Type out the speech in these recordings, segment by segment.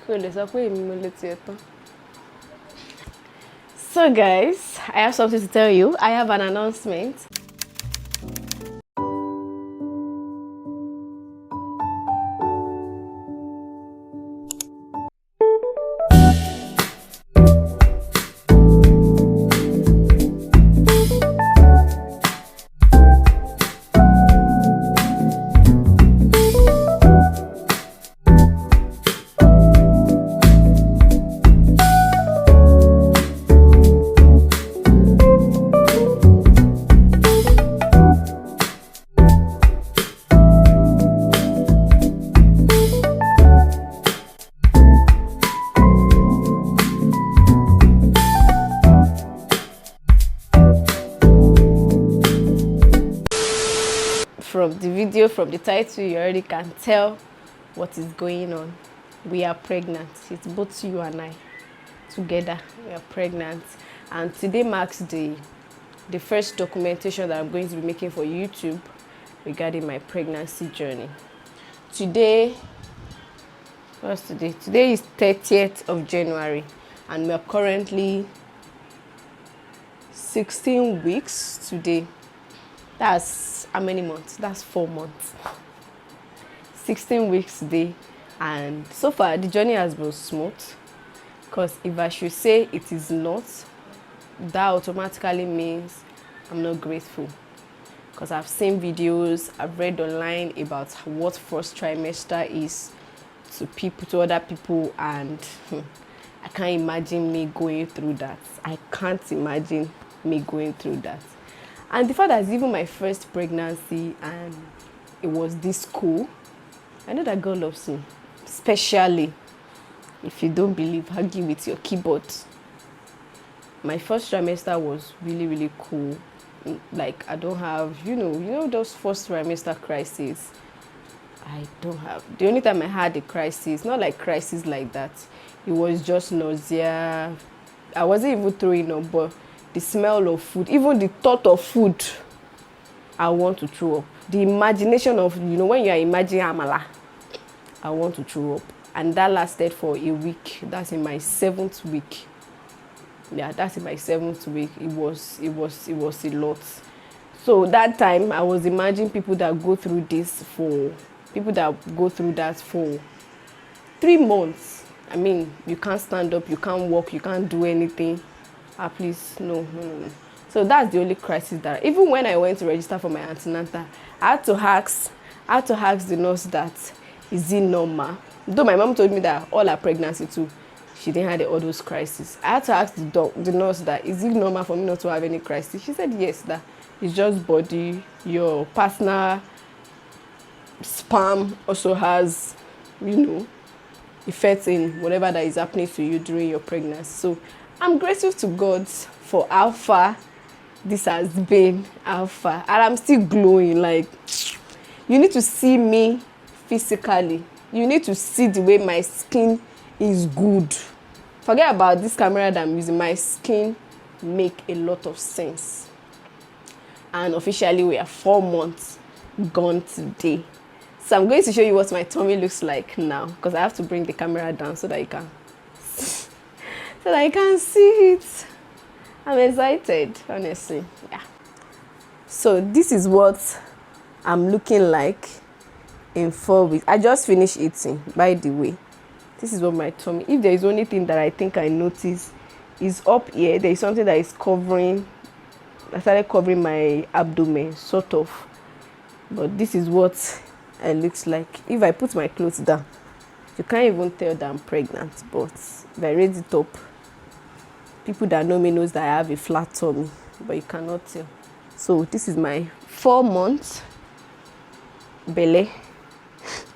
So guys, I have something to tell you. I have an announcement. From the video, from the title, you already can tell what is going on. We are pregnant. It's both you and I together. We are pregnant, and today marks the first documentation that I'm going to be making for YouTube regarding my pregnancy journey. Today, what's today? Today is 30th of January, and we are currently 16 weeks today. That's how many months? That's 4 months. 16 weeks today, and so far the journey has been smooth. Because if I should say it is not, that automatically means I'm not grateful. Because I've seen videos, I've read online about what first trimester is to other people, and I can't imagine me going through that. I can't imagine me going through that. And the fact that it's even my first pregnancy and it was this cool, I know that God loves me. Especially if you don't believe, argue with your keyboard. My first trimester was really, really cool. Like, I don't have, you know those first trimester crises. I don't have. The only time I had a crisis, not like crisis like that, it was just nausea. I wasn't even throwing up, but the smell of food, even the thought of food, I want to throw up. The imagination of, when you are imagining amala, I want to throw up. And that lasted for a week. That's in my 7th week. Yeah, that's in my 7th week. It was a lot. So that time I was imagining people that go through that for 3 months. I mean, you can't stand up, you can't walk, you can't do anything. Please, no. So that's the only crisis that, even when I went to register for my antenatal, I had to ask the nurse that, is it normal? Though my mom told me that all her pregnancy too, she didn't have all those crises. I had to ask the nurse that, is it normal for me not to have any crisis? She said yes, that it's just body, your personal sperm also has, effects in whatever that is happening to you during your pregnancy. So I'm grateful to God for how far this has been, and I'm still glowing. Like, you need to see me physically. You need to see the way my skin is good. Forget about this camera that I'm using. My skin make a lot of sense. And officially we are 4 months gone today. So I'm going to show you what my tummy looks like now, because I have to bring the camera down so that you can see it. I'm excited, honestly. Yeah. So this is what I'm looking like in 4 weeks. I just finished eating, by the way. This is what my tummy. If there is only thing that I think I noticed is up here, there is something that is covering. I started covering my abdomen, sort of. But this is what it looks like. If I put my clothes down, you can't even tell that I'm pregnant. But if I raise it up, people that know me knows that I have a flat tummy, but you cannot tell. So this is my 4 months belly.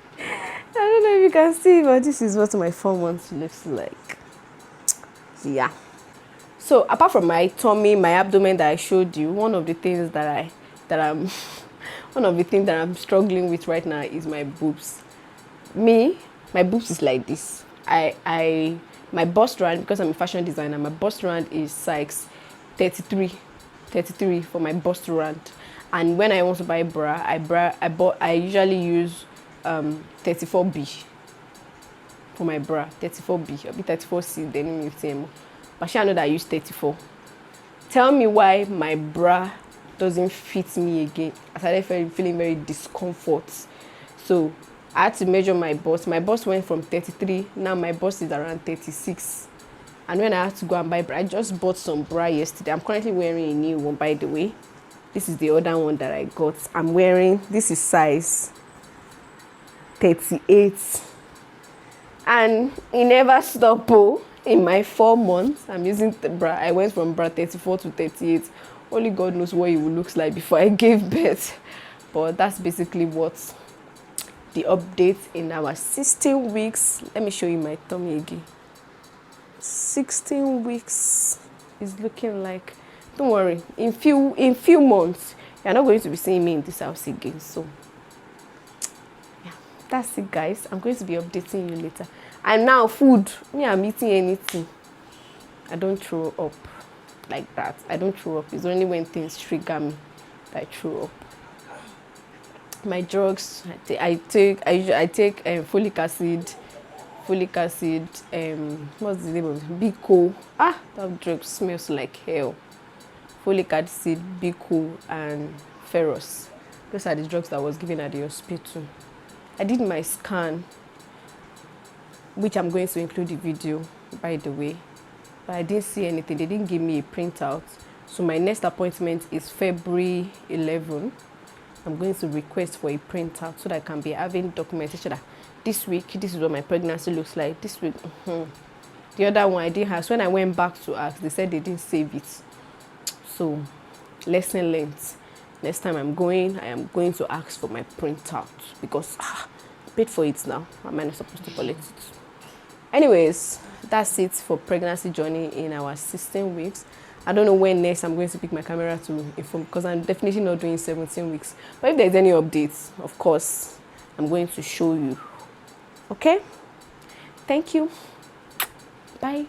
I don't know if you can see, but this is what my 4 months looks like. Yeah. So apart from my tummy, my abdomen that I showed you, one of the things that I'm struggling with right now is my boobs. My boobs is like this. My bust round, because I'm a fashion designer, my bust round is size 33 for my bust round. And when I want to buy a bra, I usually use 34B for my bra, 34B, I'll be 34C, then you but I know that I use 34. Tell me why my bra doesn't fit me again. I started feeling very discomfort. So I had to measure my bust. My bust went from 33, now my bust is around 36. And when I had to go and buy bra, I just bought some bra yesterday. I'm currently wearing a new one, by the way. This is the other one that I got. I'm wearing, this is size 38. And it never stopped. In my 4 months, I'm using the bra. I went from bra 34 to 38. Only God knows what it looks like before I gave birth. But that's basically what the update in our 16 weeks. Let me show you my tummy again. 16 weeks is looking like. Don't worry, in few months you're not going to be seeing me in this house again. So yeah, that's it, guys. I'm going to be updating you later. And now food, me, I'm eating anything. I don't throw up like that. I don't throw up. It's only when things trigger me that I throw up. My drugs, I take folic acid, what's the name of it? Bico. That drug smells like hell. Folic acid, Bico, and ferrous. Those are the drugs that I was given at the hospital. I did my scan, which I'm going to include the video, by the way. But I didn't see anything. They didn't give me a printout. So my next appointment is February 11. I'm going to request for a printout so that I can be having documentation that this week, this is what my pregnancy looks like. This week, The other one I didn't have. So when I went back to ask, they said they didn't save it. So, lesson learned. Next time I am going to ask for my printout because I paid for it now. Am I not supposed to collect it? Anyways, that's it for pregnancy journey in our 16 weeks. I don't know when next I'm going to pick my camera to inform because I'm definitely not doing 17 weeks. But if there's any updates, of course, I'm going to show you. Okay? Thank you. Bye.